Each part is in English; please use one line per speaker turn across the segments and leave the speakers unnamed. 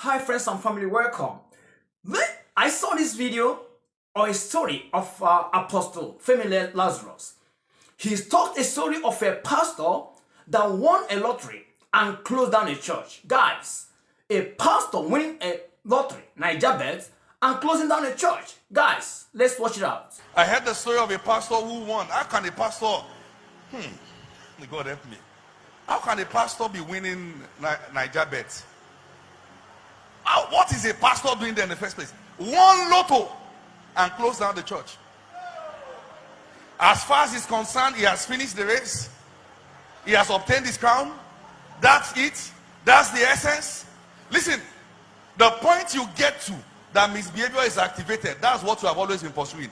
Hi friends and family, welcome. I saw this video or a story of Apostle Femi Lazarus. He's told a story of a pastor that won a lottery and closed down a church. Guys, a pastor winning a lottery, Niger bet, and closing down a church. Guys, let's watch it out.
I heard the story of a pastor who won. How can a pastor, may God help me. How can a pastor be winning Niger bet? What is a pastor doing there in the first place? One lotto and close down the church. As far as he's concerned, he has finished the race. He has obtained his crown. That's it. That's the essence. Listen, the point you get to that misbehavior is activated, that's what you have always been pursuing.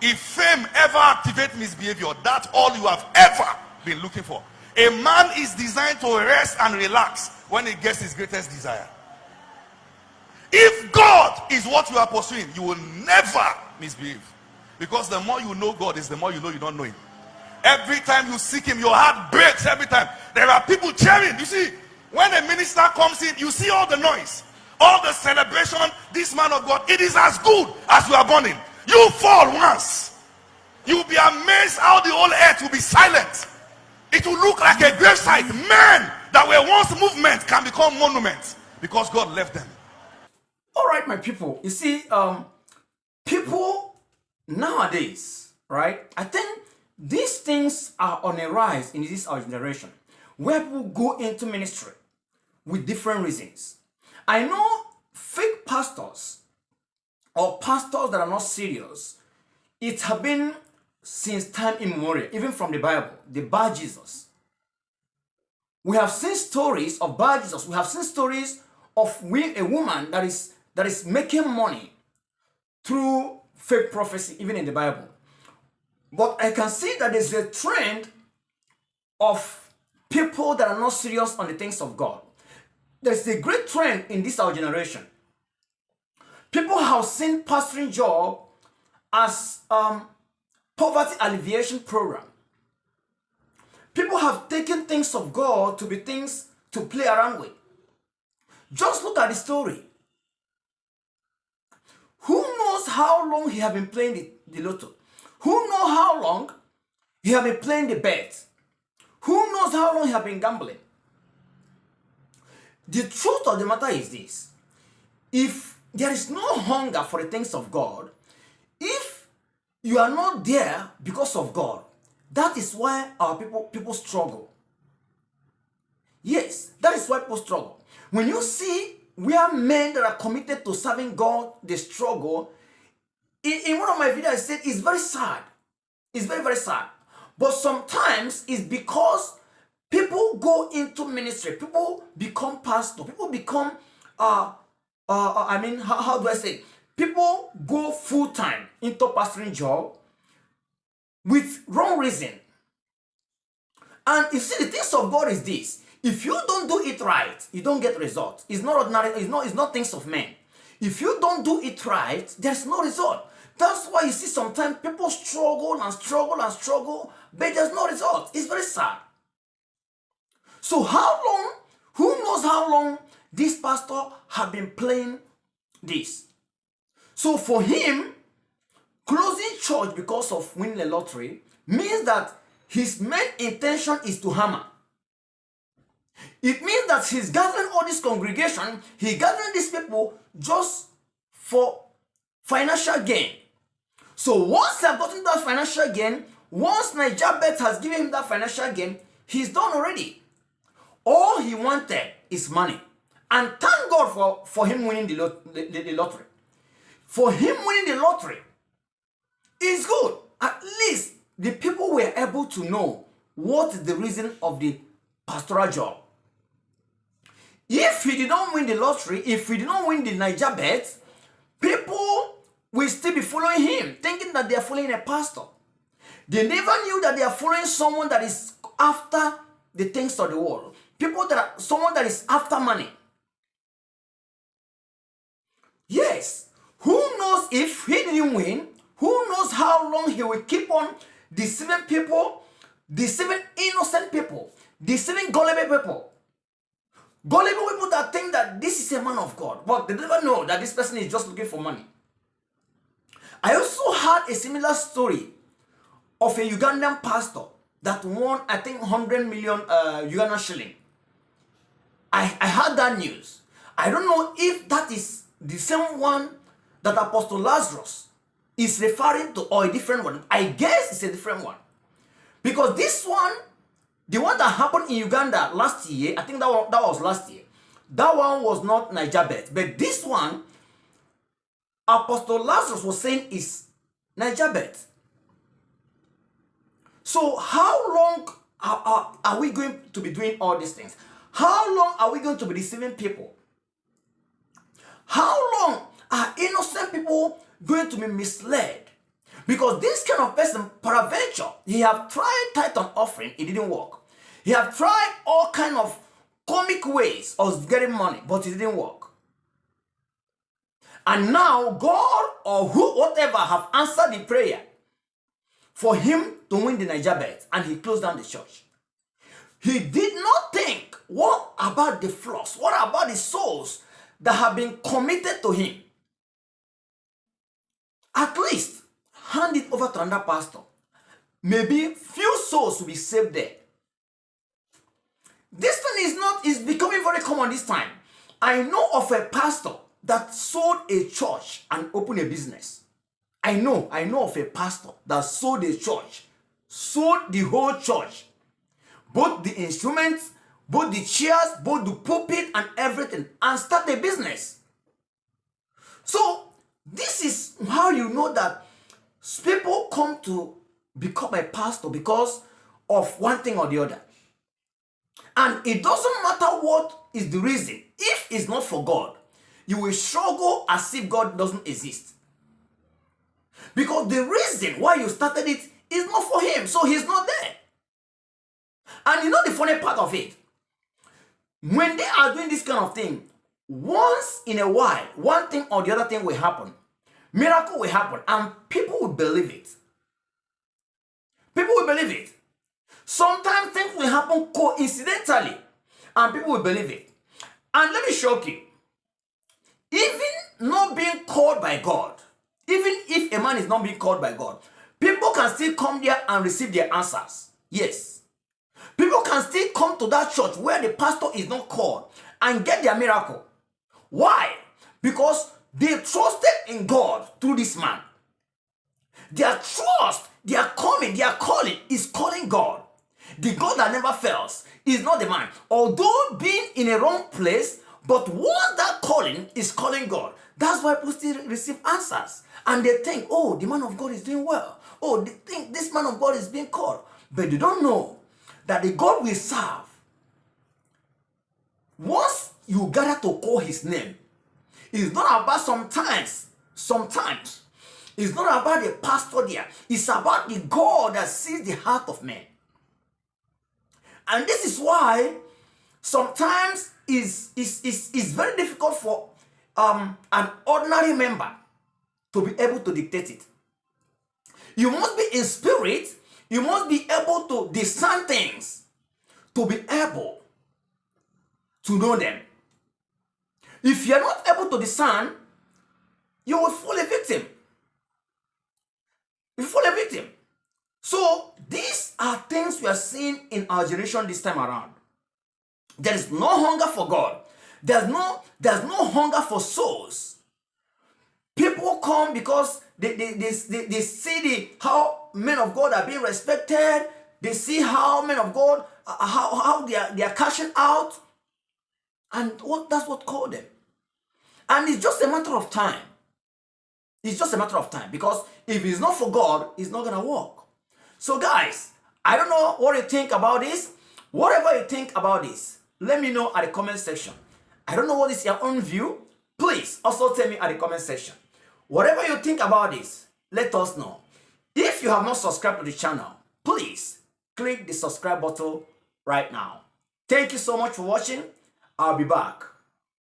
If fame ever activates misbehavior, that's all you have ever been looking for. A man is designed to rest and relax when he gets his greatest desire. If God is what you are pursuing, you will never misbehave. Because the more you know God is, the more you know you don't know him. Every time you seek him, your heart breaks every time. There are people cheering. You see, when a minister comes in, you see all the noise, all the celebration. This man of God, it is as good as you are born in. You fall once, you'll be amazed how the whole earth will be silent. It will look like a gravesite. Men that were once movements can become monuments because God left them.
All right, my people. You see, people nowadays, right? I think these things are on a rise in this our generation, where people go into ministry with different reasons. I know fake pastors or pastors that are not serious. It has been since time immemorial, even from the Bible, the Bar Jesus. We have seen stories of Bar Jesus. We have seen stories of a woman that is making money through fake prophecy, even in the Bible. But I can see that there's a trend of people that are not serious on the things of God. There's a great trend in this our generation. People have seen pastoring job as poverty alleviation program. People have taken things of God to be things to play around with. Just look at the story. Who knows how long he has been playing the lotto? Who knows how long he has been playing the bet? Who knows how long he has been gambling? The truth of the matter is this. If there is no hunger for the things of God, if you are not there because of God, that is why our people struggle. Yes, that is why people struggle. When you see where men that are committed to serving God, they struggle, in one of my videos I said it's very sad. It's very, very sad. But sometimes it's because people go into ministry, people become pastor, people become, how do I say? People go full-time into pastoring job with wrong reason. And you see, the things of God is this. If you don't do it right, you don't get results. It's not ordinary, it's not things of men. If you don't do it right, there's no result. That's why you see sometimes people struggle and struggle and struggle, but there's no result. It's very sad. So how long, who knows how long this pastor have been playing this? So for him, closing church because of winning the lottery means that his main intention is to hammer. It means that he's gathering all this congregation, he's gathering these people just for financial gain. So once they've gotten that financial gain, once Niger Bet has given him that financial gain, he's done already. All he wanted is money. And thank God for him winning the lottery. For him winning the lottery is good. At least the people were able to know what is the reason of the pastoral job. If he did not win the lottery, if he did not win the Niger Bet, people will still be following him, thinking that they are following a pastor. They never knew that they are following someone that is after the things of the world. Someone that is after money. Yes. Who knows if he didn't win? Who knows how long he will keep on deceiving people, deceiving innocent people, deceiving gullible people. Gullible people that think that this is a man of God, but they never know that this person is just looking for money. I also had a similar story of a Ugandan pastor that won, I think, 100 million Ugandan shilling. I heard that news. I don't know if that is the same one that Apostle Lazarus is referring to or a different one. I guess it's a different one. Because this one, the one that happened in Uganda last year, I think that was last year. That one was not Niger bet. But this one, Apostle Lazarus was saying is Niger bet. So how long are we going to be doing all these things? How long are we going to be deceiving people? How long are innocent people going to be misled? Because this kind of person, peradventure, he have tried tithe and offering, it didn't work. He have tried all kind of comic ways of getting money, but it didn't work. And now God or whatever have answered the prayer for him to win the Niger bet, and he closed down the church. He did not think, what about the flocks? What about the souls that have been committed to him? At least hand it over to another pastor. Maybe few souls will be saved there. This thing is becoming very common this time. I know of a pastor that sold a church and opened a business. I know of a pastor that sold a church, sold the whole church, both the instruments, both the chairs, both the pulpit and everything, and start a business. So this is how you know that people come to become a pastor because of one thing or the other. And it doesn't matter what is the reason. If it's not for God, you will struggle as if God doesn't exist. Because the reason why you started it is not for him, so he's not there. And you know the funny part of it? When they are doing this kind of thing, once in a while, one thing or the other thing will happen. Miracle will happen, and people will believe it. People will believe it. Sometimes things will happen coincidentally, and people will believe it. And let me shock you. Even not being called by God, even if a man is not being called by God, people can still come there and receive their answers. Yes. People can still come to that church where the pastor is not called and get their miracle. Why? Because they trusted in God through this man. Their trust, their coming, their calling is calling God. The God that never fails is not the man. Although being in a wrong place, but once that calling is calling God, that's why people still receive answers. And they think, oh, the man of God is doing well. Oh, they think this man of God is being called. But they don't know that the God we serve, once you gather to call his name, it's not about sometimes, it's not about the pastor there. It's about the God that sees the heart of man. And this is why sometimes it's very difficult for an ordinary member to be able to dictate it. You must be in spirit. You must be able to discern things to be able to know them. If you are not able to discern, you will fall a victim. You fall a victim. So these are things we are seeing in our generation this time around. There is no hunger for God. There's no hunger for souls. People come because they see how men of God are being respected. They see how men of God, how they are cashing out. And that's what called them. And it's just a matter of time. It's just a matter of time. Because if it's not for God, it's not going to work. So guys, I don't know what you think about this. Whatever you think about this, let me know at the comment section. I don't know what is your own view. Please also tell me at the comment section. Whatever you think about this, let us know. If you have not subscribed to the channel, please click the subscribe button right now. Thank you so much for watching. I'll be back.